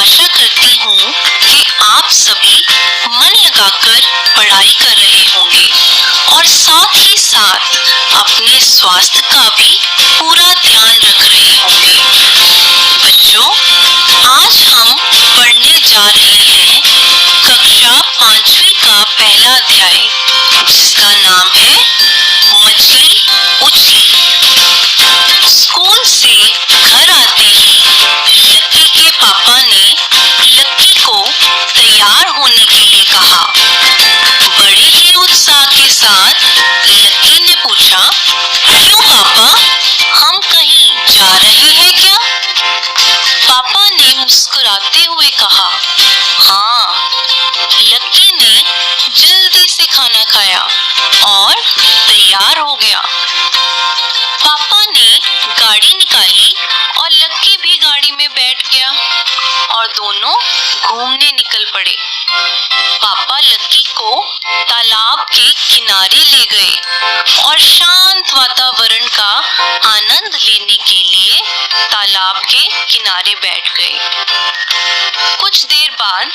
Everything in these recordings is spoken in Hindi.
आशा करती हूँ कि आप सभी मन लगाकर पढ़ाई कर रहे होंगे और साथ ही साथ अपने स्वास्थ्य का भी पूरा ध्यान रख रहे होंगे। बच्चों, आज हम पढ़ने जा रहे हैं कक्षा 5वीं का पहला अध्याय, जिसका नाम है मछली उछली। स्कूल से घर आते ही लक्की के पापा ने लक्की को तैयार होने के लिए कहा। बड़े ही उत्साह के साथ लक्की ने पूछा, क्यों पापा, हम कहीं जा रहे हैं क्या? पापा ने मुस्कुराते हुए कहा, हाँ। लक्की ने जल्दी से खाना खाया और तैयार हो गया। पापा ने गाड़ी निकाली और लक्की भी गाड़ी में बैठ गया और दोनों घूमने निकल पड़े। पापा लक्की को तालाब के किनारे ले गए और शांत वातावरण का आनंद लेने के लिए तालाब के किनारे बैठ गए। कुछ देर बाद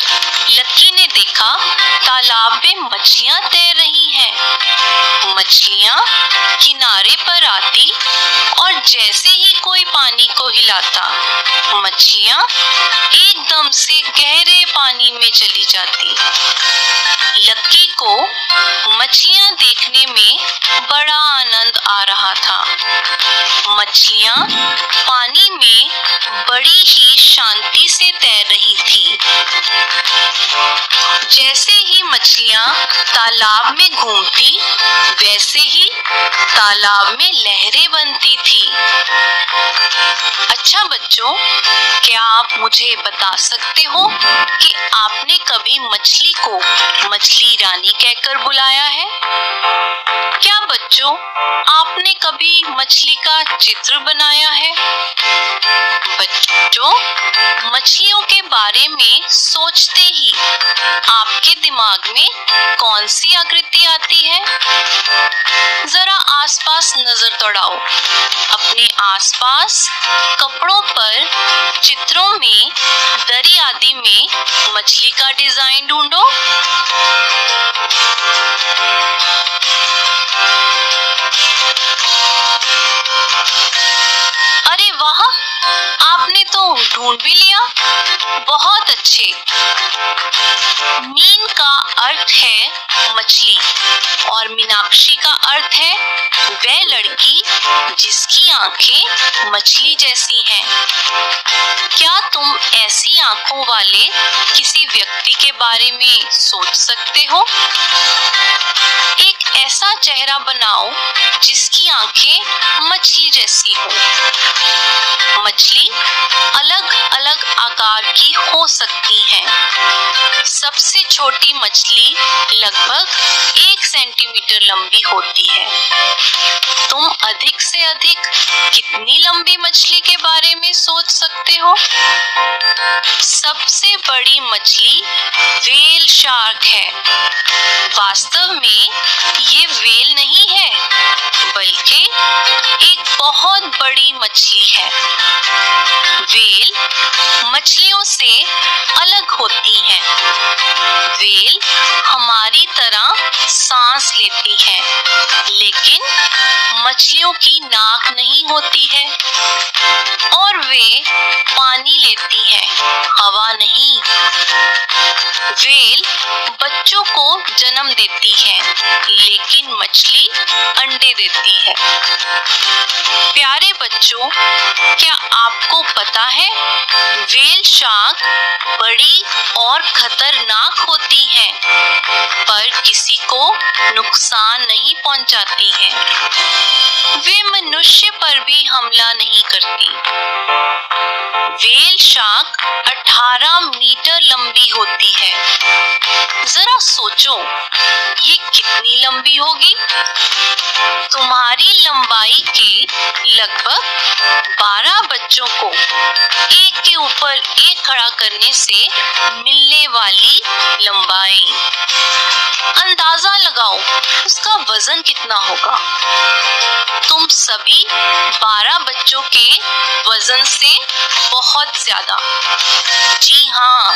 लक्की ने देखा तालाब में मछलियां तैर रही हैं। मछलियां किनारे पर आती और जैसे ही कोई पानी को हिलाता, मछलियां एकदम से गहरे पानी में चली जाती। लक्की को मछलियां देखने में बड़ा आनंद आ रहा था। मछलियां पानी में बड़ी ही शांति से तैर रही थी। जैसे ही मछलियां तालाब में घूमती, वैसे ही तालाब में लहरें बनती थी। अच्छा बच्चों, क्या आप मुझे बता सकते हो कि आपने कभी मछली को मछली रानी कहकर बुलाया है? क्या बच्चों, आपने कभी मछली का चित्र बनाया है? बच्चों, मछलियों के बारे में सोचते ही आपके दिमाग में कौन सी आकृति आती है? जरा आसपास नजर दौड़ाओ। अपने आसपास कपड़ों पर, चित्रों में, दरी आदि में मछली का डिजाइन ढूंढो। अरे वाह, आपने तो ढूंढ भी लिया। बहुत अच्छे। मीन का अर्थ है मछली और मीनाक्षी का अर्थ है वह लड़की जिसकी आंखें मछली जैसी हैं। क्या तुम ऐसी आंखों वाले किसी व्यक्ति के बारे में सोच सकते हो? एक ऐसा चेहरा बनाओ जिसकी आंखें मछली जैसी हो। मछली अलग अलग आकार की हो सकती हैं। सबसे छोटी मछली लगभग 1 सेंटीमीटर लंबी होती है। तुम अधिक से अधिक कितनी लंबी मछली के बारे में सोच सकते हो? सबसे बड़ी मछली व्हेल शार्क है। वास्तव में ये व्हेल नहीं है, बल्कि एक बहुत बड़ी मछली है। व्हेल मछलियों से अलग होती हैं। व्हेल हमारी तरह सांस लेती है, लेकिन मछलियों की नाक नहीं होती है और वे पानी लेती है, हवा नहीं। व्हेल बच्चों को जन्म देती है, लेकिन मछली अंडे देती है। प्यारे बच्चों, क्या आपको पता है व्हेल शार्क बड़ी और खतरनाक होती हैं, पर किसी को नुकसान नहीं पहुंचाती हैं। वे मनुष्य पर भी हमला नहीं करती। व्हेल शार्क 18 मीटर लंबी होती है। जरा सोचो, ये कितनी लंबी होगी? तुम्हारी लंबाई के लगभग 12 बच्चों को एक के ऊपर एक खड़ा करने से मिलने वाली लंबाई। अंदाजा लगाओ उसका वजन कितना होगा। तुम सभी 12 बच्चों के वजन से बहुत ज्यादा। जी हाँ,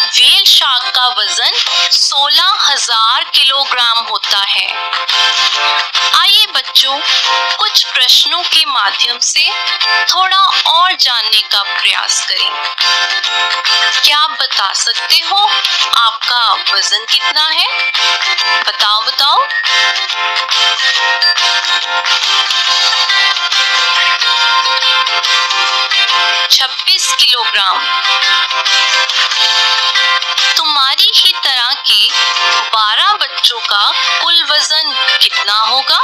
व्हेल शार्क का वजन 16,000 किलोग्राम होता है। आइए बच्चों, कुछ प्रश्नों के माध्यम से थोड़ा और जानने का प्रयास करें। क्या आप बता सकते हो आपका वजन कितना है? बताओ बताओ। 26 किलोग्राम। तुम्हारी ही तरह के 12 बच्चों का कुल वजन कितना होगा?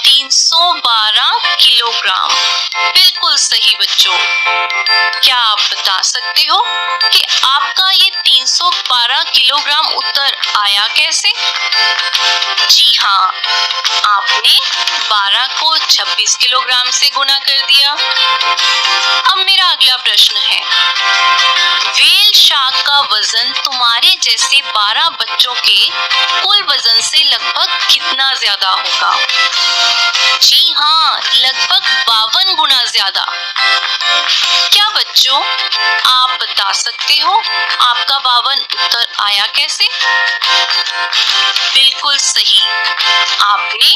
312 किलोग्राम। बिल्कुल सही बच्चों। क्या आप बता सकते हो कि आपका ये 312 किलोग्राम उत्तर आया कैसे? जी हाँ, आपने 12 को 26 किलोग्राम से गुणा कर दिया। अब मेरा अगला प्रश्न है, व्हेल शार्क का वजन तुम्हारे जैसे 12 बच्चों के कुल वजन से लगभग कितना ज्यादा होगा? जी हाँ, लगभग 52 गुना ज्यादा। क्या बच्चों आप बता सकते हो आपका 52 उत्तर आया कैसे? बिल्कुल सही, आपने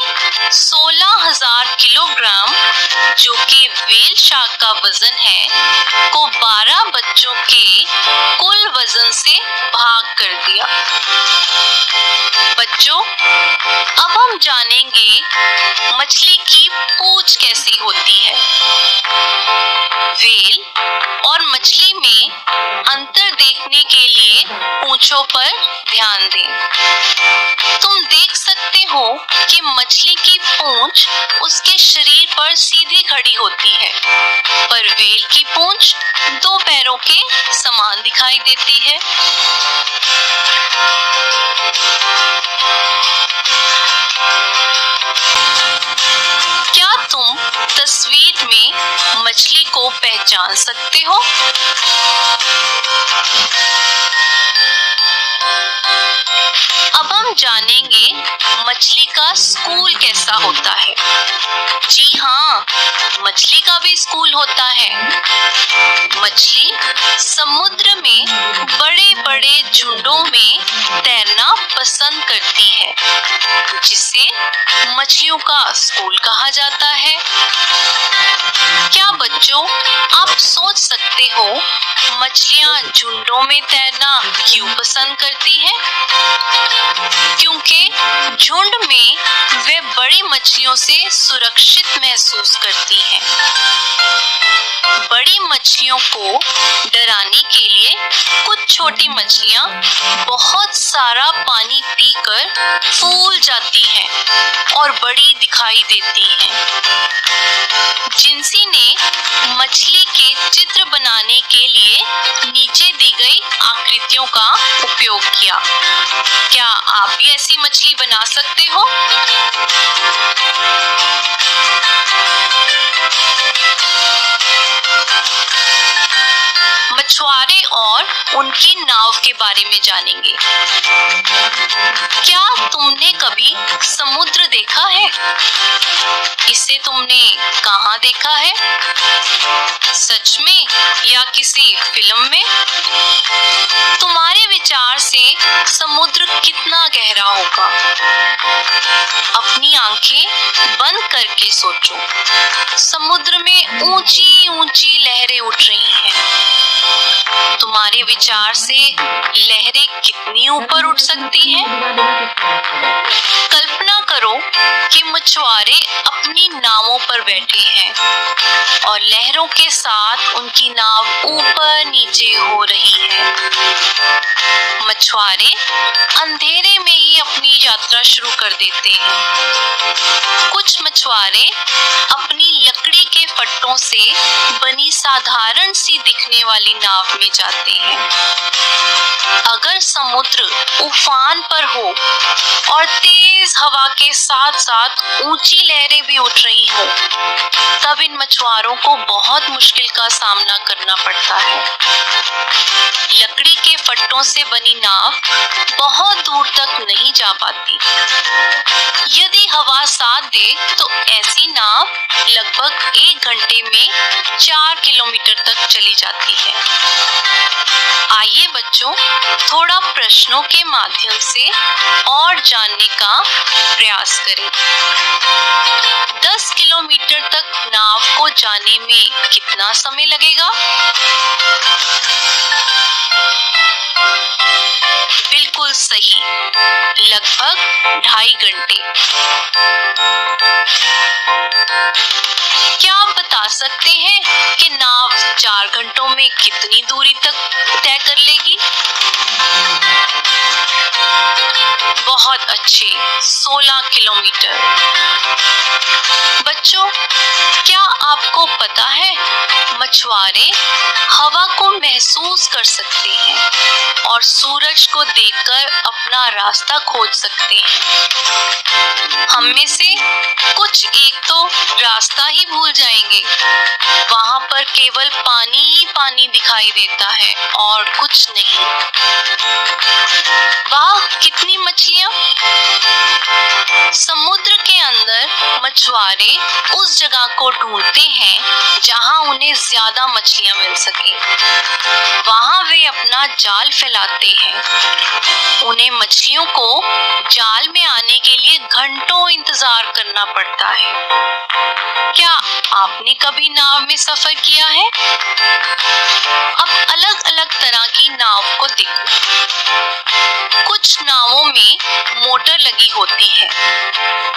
16,000 किलोग्राम जो कि व्हेल शार्क का वजन है को 12 बच्चों के कुल वजन से भाग कर दिया। बच्चों, अब हम जानेंगे मछली की पूंछ कैसी होती है। व्हेल और मछली में अंतर देखने के लिए पूंछों पर ध्यान दें। तुम देख सकते हो कि मछली की पूंछ उसके शरीर पर सीधी खड़ी होती है, पर व्हेल की पूंछ 2 पैरों के समान दिखाई देती है। क्या तुम तस्वीर में मछली को पहचान सकते हो? अब हम जानेंगे मछली का स्कूल कैसा होता है। जी हाँ, मछली का भी स्कूल होता है। मछली समुद्र में बड़े बड़े झुंडों में तैरना पसंद करती है, जिसे मछलियों का स्कूल कहा जाता है। क्या बच्चों आप सोच सकते हो मछलियां झुंडों में तैरना क्यों पसंद करती हैं? क्योंकि झुंड में वे बड़ी मछलियों से सुरक्षित महसूस करती हैं। बड़ी मछलियों को डराने के लिए कुछ छोटी मछलियां बहुत सारा पानी पीकर फूल जाती हैं और बड़ी दिखाई देती हैं। जिंसी ने मछली के चित्र बनाने के लिए नीचे दी गई आकृतियों का उपयोग किया। क्या आप भी ऐसी मछली बना सकते हो? मछुआरे और उनकी नाव के बारे में जानेंगे। क्या तुमने कभी समुद्र देखा है? इसे तुमने कहाँ देखा है? सच में या किसी फिल्म में? तुम्हारे विचार से समुद्र कितना गहरा होगा? अपनी आंखें बंद करके सोचो। समुद्र में ऊंची ऊंची लहरें उठ रही हैं। तुम्हारे विचार से लहरें कितनी ऊपर उठ सकती हैं? कल्पना करो कि मछुआरे अपनी नावों पर बैठे हैं और लहरों के साथ उनकी नाव ऊपर नीचे हो रही है। मछुआरे अंधेरे में ही अपनी यात्रा शुरू कर देते हैं। कुछ मछुआरे अपनी लकड़ी के फट्टों से बनी साधारण सी दिखने वाली नाव में जाते हैं। अगर समुद्र उफान पर हो और तेज हवा के साथ साथ ऊंची लहरें भी उठ रही हों, तब इन मछुआरों को बहुत मुश्किल का सामना करना पड़ता है। लकड़ी के फट्टों से बनी नाव बहुत दूर तक नहीं जा पाती। यदि हवा साथ दे तो ऐसी नाव लगभग 1 घंटे में 4 किलोमीटर तक चली जाती है। आइए बच्चों, थोड़ा प्रश्नों के माध्यम से और जानने का प्रयास करें। 10 किलोमीटर तक नाव को जाने में कितना समय लगेगा? बिल्कुल सही, लगभग 2.5 घंटे। क्या आप बता सकते हैं कि नाव 4 घंटों में कितनी दूरी तक तय कर लेगी? बहुत अच्छे, 16 किलोमीटर। बच्चों, क्या आपको पता है मछुआरे हवा को महसूस कर सकते हैं और सूरज को देखकर अपना रास्ता खोज सकते हैं। हम में से कुछ एक तो रास्ता ही भूल जाएंगे। वहां पर केवल पानी ही पानी दिखाई देता है और कुछ नहीं। वाह, कितनी मछलियां! समुद्र के अंदर मछुआरे उस जगह को ढूंढते हैं जहां उन्हें ज्यादा मछलियां मिल सके। वहां वे अपना जाल फैलाते हैं। उन्हें मछलियों को जाल में आने के लिए घंटों इंतजार करना पड़ता है। क्या आपने कभी नाव में सफर किया है? अब अलग अलग तरह की नाव को देखो। कुछ नावों में मोटर लगी होती है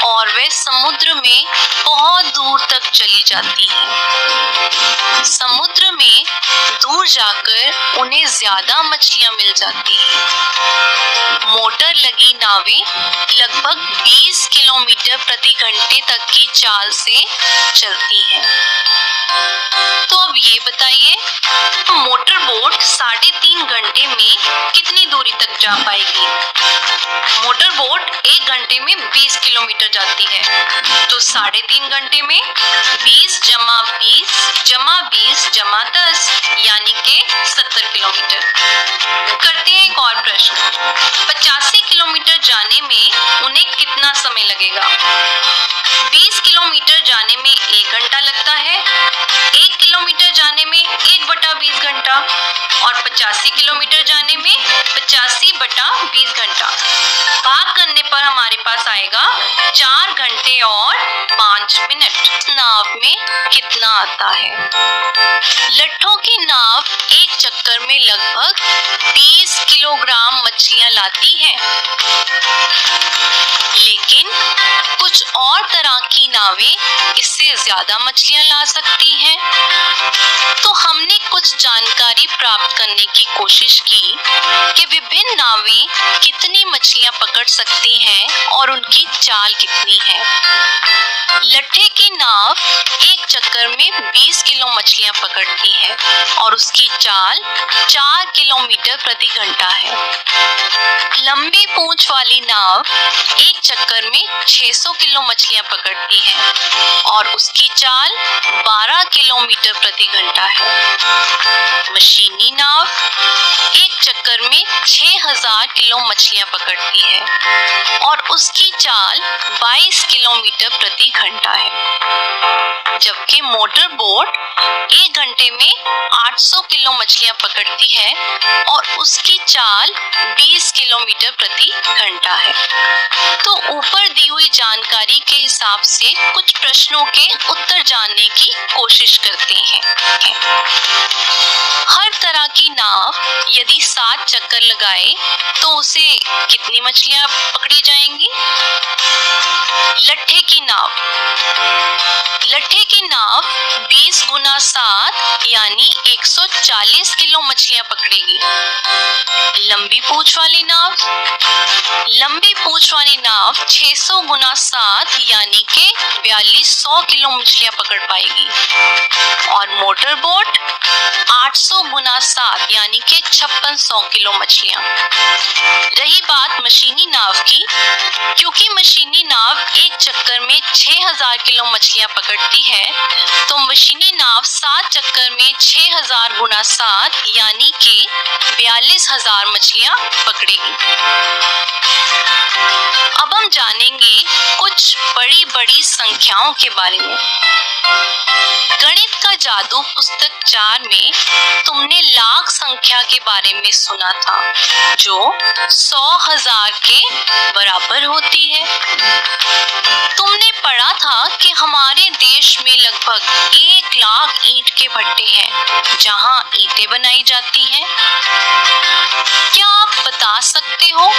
और वे समुद्र में बहुत दूर तक चली जाती हैं। समुद्र में दूर जाकर उन्हें ज्यादा मछलियां मिल जाती हैं। मोटर लगी नावें लगभग 20 किलोमीटर प्रति घंटे तक की चाल से चलती हैं। तो अब ये बताइए, मोटर बोट 3.5 घंटे में कितनी दूरी तक जा पाएगी? मोटर बोट 1 घंटे में 20 किलोमीटर जाती है, तो 3.5 घंटे में 20 जमा 20 जमा 20 जमा 10 यानी कि 70 किलोमीटर। करते हैं एक और प्रश्न। 85 किलोमीटर जाने में उन्हें कितना समय लगेगा? 20 किलोमीटर जाने में 1 घंटा लगता है, 1 किलोमीटर जाने में 1/20 घंटा और 85 किलोमीटर जाने में 85/20 घंटा। भाग करने पर हमारे पास आएगा 4 घंटे और 5 मिनट। नाव में कितना आता है? लट्ठों की नाव एक चक्कर में लगभग 20 किलोग्राम मछलियां लाती है, लेकिन कुछ और तरह की नावें इससे ज्यादा मछलियां ला सकती हैं। तो हमने कुछ जानकारी प्राप्त करने की कोशिश की कि विभिन्न नावें कितनी मछलियां पकड़ सकती हैं और उनकी चाल कितनी है। लट्ठे की नाव एक चक्कर में 20 किलो मछलियां पकड़ती है और उसकी चाल 4 किलोमीटर प्रति घंटा है। लंबी पूंछ वाली नाव एक चक्कर में 600 किलो मछलियां पकड़ती है और उसकी चाल 12 किलोमीटर प्रति घंटा है। मशीनी नाव एक चक्कर में 6000 किलो मछलियां पकड़ती है और उसकी चाल 22 किलोमीटर प्रति घंटा है। जबकि मोटर बोट 1 घंटे में 800 किलो मछलियां पकड़ती है और उसकी चाल 20 किलोमीटर प्रति घंटा है। तो ऊपर दी हुई जानकारी के हिसाब से कुछ प्रश्नों के उत्तर जानने की कोशिश करते हैं। हर तरह की नाव यदि 7 चक्कर लगाए तो उसे कितनी मछलियां पकड़ी जाएंगी? लट्ठे की नाव 20 गुना 7 यानी 140 किलो मछलियां पकड़ेगी। लंबी पूंछ वाली नाव 600 गुना 7 यानी कि 4200 किलो मछलियां पकड़ पाएगी और मोटर बोट 800 गुना 7 यानी कि 5600 किलो मछलियां। रही बात मशीनी नाव की, क्योंकि मशीनी नाव एक चक्कर में 6000 किलो मछलियां पकड़ती है, तो मशीनी नाव 7 चक्कर में 6000 गुना 7 यानी कि 42000 मछलियां पकड़ेगी। अब हम जानेंगे कुछ बड़ी बड़ी संख्याओं के बारे में। गणित का जादू पुस्तक 4 में तुमने लाख संख्या के बारे में सुना था, जो 100,000 के बराबर होती है। तुमने पढ़ा था कि हमारे देश में लगभग 1 लाख ईंट के भट्टे हैं, जहां ईंटें बनाई जाती हैं। क्या आप बता सकते हो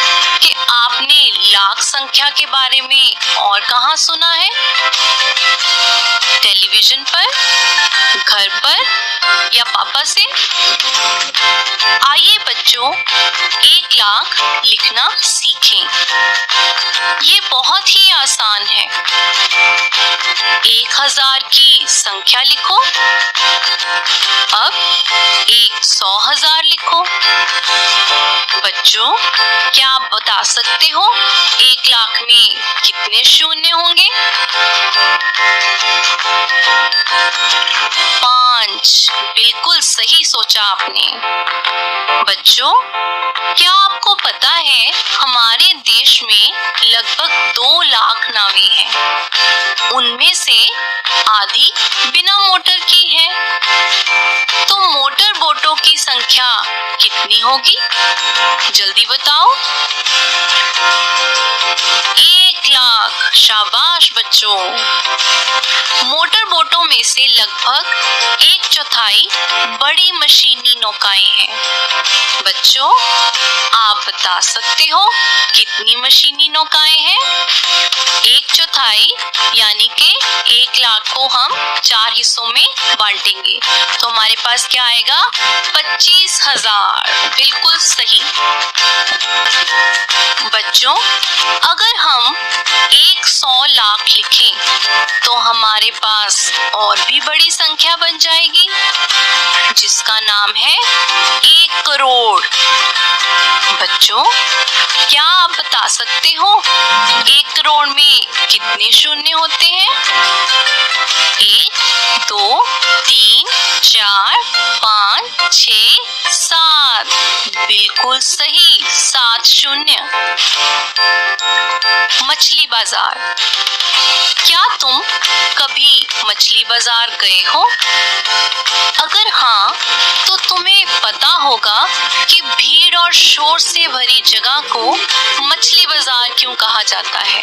कि आपने लाख संख्या के बारे में और कहां सुना है? टेलीविजन पर, घर पर या पापा से? आइए बच्चों, 1 लाख लिखना सीखें। ये बहुत ही आसान है। 1000 की संख्या लिखो। अब 100,000 लिखो। बच्चों, क्या आप बता सकते हो 1 लाख में कितने शून्य होंगे? 5। बिल्कुल सही सोचा आपने। बच्चों, क्या आपको पता है हमारे देश में लगभग 2 लाख नावें हैं, उनमें से आधी बिना मोटर की है। तो मोटर बोटों की संख्या कितनी होगी? जल्दी बताओ। 1 लाख। शाबाश बच्चों। मोटर बोटों में से लगभग 1/4 बड़ी मशीनी नौकाएं हैं। बच्चों, आप बता सकते हो कितनी मशीनी नौकाएं हैं? 1/4 यानी कि 1 लाख को हम 4 हिस्सों में बांटेंगे, तो हमारे पास क्या आएगा? 25,000। बिल्कुल सही। बच्चों, अगर हम 100 लाख लिखें तो हमारे पास और भी बड़ी संख्या बन जाएगी, जिसका नाम है 1 करोड़। बच्चों, क्या आप बता सकते हो 1 करोड़ में कितने शून्य होते हैं? 1, 2, 3, 4, 5, 6, 7। बिल्कुल सही, 7 शून्य। मछली बाजार। क्या तुम कभी मछली बाजार गए हो? अगर हाँ, तो तुम्हें पता होगा कि भीड़ और शोर से भरी जगह को मछली बाजार क्यों कहा जाता है।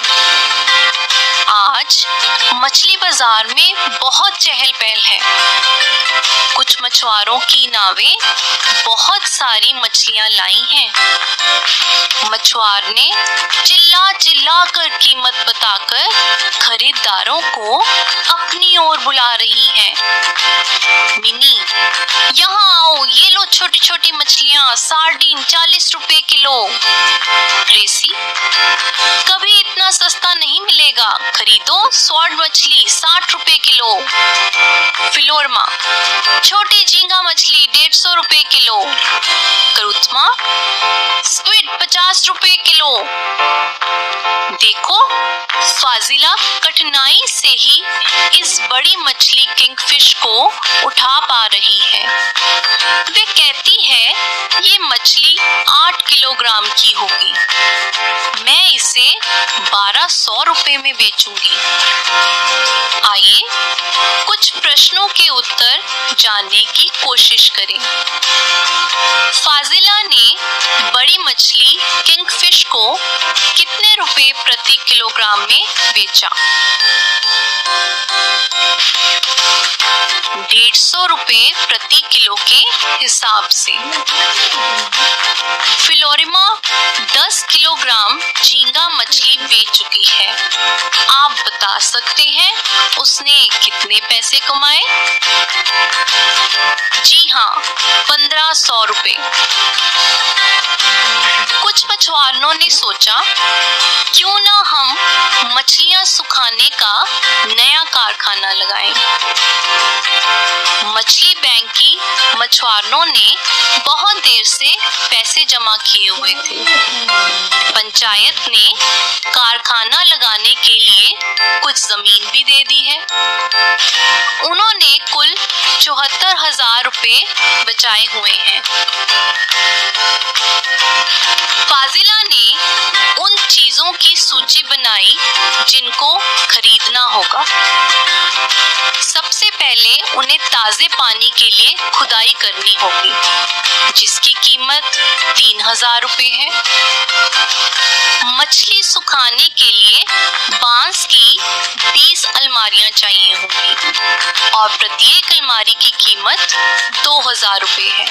आज मछली बाजार में बहुत चहल पहल है। कुछ मछुआरों की नावें बहुत सारी मछलियां लाई हैं। मछुआर ने चिल्ला चिल्ला कर कीमत बताकर खरीदारों को अपनी ओर बुला रही है। मिनी, यहाँ आओ, ये लो छोटी छोटी मछलियाँ, सार्डिन 40 रुपए किलो। ट्रेसी, कभी इतना सस्ता नहीं मिलेगा, खरीदो स्वॉर्ड मछली 60 रुपए किलो। फिलोरमा, छोटी झींगा मछली 150 रुपए किलो। करुत्मा, स्क्विड 50 रुपए किलो। देखो, फाजिला कठिनाई से ही इस बड़ी मछली किंगफिश को उठा पा रही है। वे कहती है ये मछली 8 किलोग्राम की होगी, मैं इसे 1200 रुपए में बेचूंगी। आइए कुछ प्रश्नों के उत्तर जानने की कोशिश करें। फाजिला ने बड़ी मछली किंगफिश को कितने रुपए प्रति किलोग्राम में बेचा? 150 रुपए प्रति किलो के हिसाब से। फिलोरिमा 10 किलोग्राम झींगा मछली बेच चुकी है। आप बता सकते हैं उसने कितने पैसे कमाए? जी हाँ, 1500 रुपए। कुछ मछुआरों ने सोचा क्यों ना हम मछलियां सुखाने का नया कारखाना लगाएं। मछली बैंक की मछुआरों ने बहुत देर से पैसे जमा किए हुए थे। पंचायत ने कारखाना लगाने के लिए कुछ जमीन भी दे दी है। उन्होंने कुल 74,000 रुपए बचाए हुए हैं। फाजिला ने उन चीजों की सूची बनाई जिनको खरीदना होगा। सबसे पहले उन्हें ताजे पानी के लिए खुदाई करनी होगी, जिसकी कीमत 3,000 रुपए है। मछली सुखाने के लिए बांस की 20 अलमारियां चाहिए होंगी और प्रत्येक अलमारी की कीमत 2,000 रुपए है।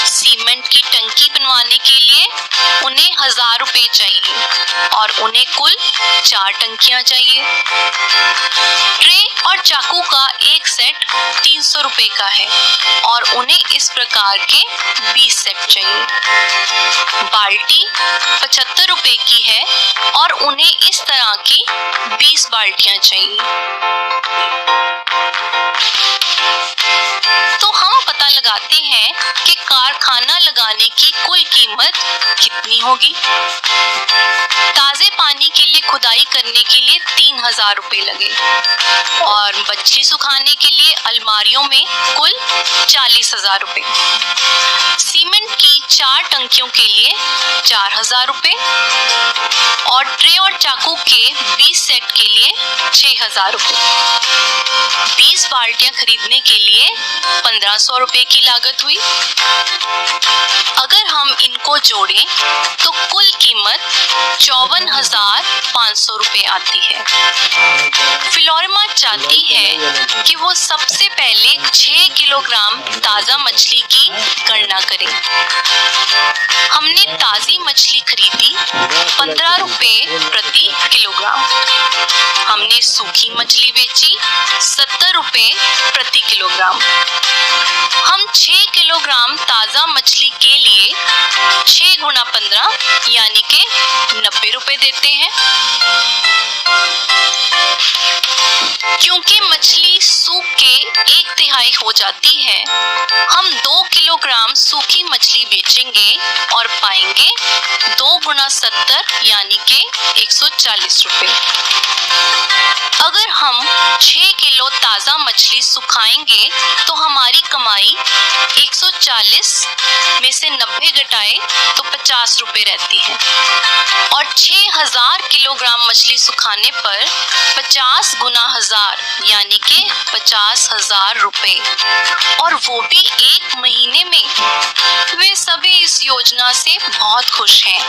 सीमेंट की टंकी बनवाने के लिए उन्हें 1,000 रुपए चाहिए और उन्हें कुल 4 टंकियां चाहिए। ट्रे और चाकू का एक सेट 300 रुपए का है और उन्हें इस प्रकार के 20 सेट चाहिए। बाल्टी 75 रुपए की है और उन्हें इस तरह की 20 बाल्टियां चाहिए। तो हम पता लगाते हैं कि कारखाना लगाने की कुल कीमत कितनी होगी। ताजे पानी के लिए खुदाई करने के लिए 3,000 रुपए लगे और मछली सुखाने के लिए अलमारियों में कुल 40,000 रुपए। सीमेंट की 4 टंकियों के लिए 4,000 रुपए और ट्रे और चाकू के 20 सेट के लिए 6,000 रुपए। 20 बाल्टियां खरीदने के लिए 1,500 रुपए की लागत हुई। अगर हम इनको जोड़ें तो कुल कीमत 54,500 रुपए आती है। फिलोरिमा चाहती है कि वो सबसे पहले 6 किलोग्राम ताजा मछली की गणना करें। हमने ताजी मछली खरीदी 15 रुपए प्रति किलोग्राम। हमने सूखी मछली बेची 70 रुपए प्रति किलोग्राम। हम 6 किलोग्राम ताजा मछली के लिए 6 गुना 15 यानी के 90 रुपए देते हैं। क्योंकि मछली सूख के 1/3 हो जाती है, हम 2 किलोग्राम सूखी मछली बेचेंगे और पाएंगे 2 गुना 70 यानी के 140 रुपए। अगर हम 6 किलो ताजा मछली सुखाएंगे तो हमारी कमाई 140 में से 90 घटाए तो 50 रुपए रहती है और 6,000 किलोग्राम मछली सुखाने पर 50 गुना 1000 यानी के 50,000 रुपए, और वो भी 1 महीने में। वे सभी इस योजना से बहुत खुश हैं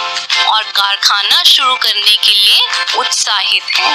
और कारखाना शुरू करने के लिए उत्साहित हैं।